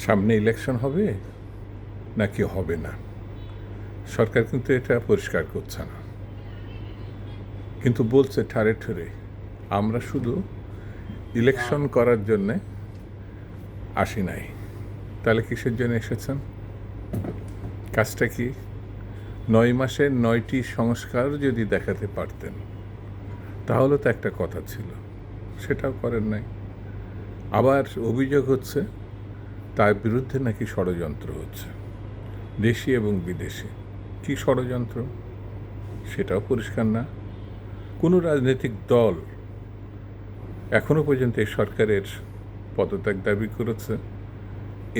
সামনে ইলেকশন হবে নাকি হবে না, সরকার কিন্তু এটা পরিষ্কার করছে না, কিন্তু বলছে ঠারে ঠুরে আমরা শুধু ইলেকশন করার জন্যে আসি নাই। তাহলে কিসের জন্য এসেছেন? কাজটা কি? 9 মাসের 9টি সংস্কার যদি দেখাতে পারতেন তাহলে তো একটা কথা ছিল, সেটাও করেন নাই। আবার অভিযোগ হচ্ছে তার বিরুদ্ধে নাকি ষড়যন্ত্র হচ্ছে, দেশি এবং বিদেশি। কি ষড়যন্ত্র সেটাও পরিষ্কার না। কোনো রাজনৈতিক দল এখনো পর্যন্ত এই সরকারের পদত্যাগ দাবি করেছে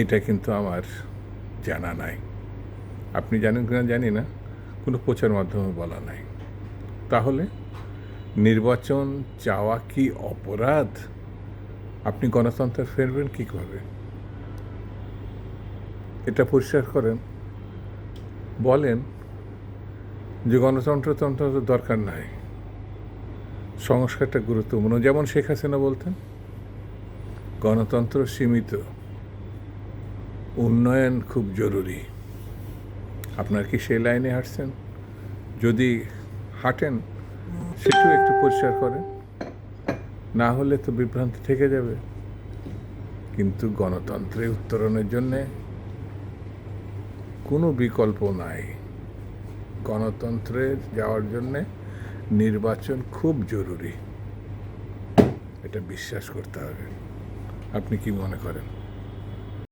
এটা কিন্তু আমার জানা নাই। আপনি জানেন কিনা জানি না, কোনো প্রচার মাধ্যমে বলা নাই। তাহলে নির্বাচন চাওয়া কি অপরাধ? আপনি গণতন্ত্র ফেরবেন কীভাবে? এটা পরিষ্কার করেন, বলেন যে গণতন্ত্র দরকার নাই, সংস্কারটা গুরুত্বপূর্ণ। যেমন শেখ হাসিনা বলতেন গণতন্ত্র সীমিত, উন্নয়ন খুব জরুরি। আপনার কি সেই লাইনে হাঁটছেন? যদি হাঁটেন সেটাও একটু পরিষ্কার করেন, না হলে তো বিভ্রান্তি থেকে যাবে। কিন্তু গণতন্ত্রে উত্তরণের জন্যে কোনো বিকল্প নাই। গণতন্ত্রে যাওয়ার জন্যে নির্বাচন খুব জরুরি, এটা বিশ্বাস করতে হবে। আপনি কি মনে করেন?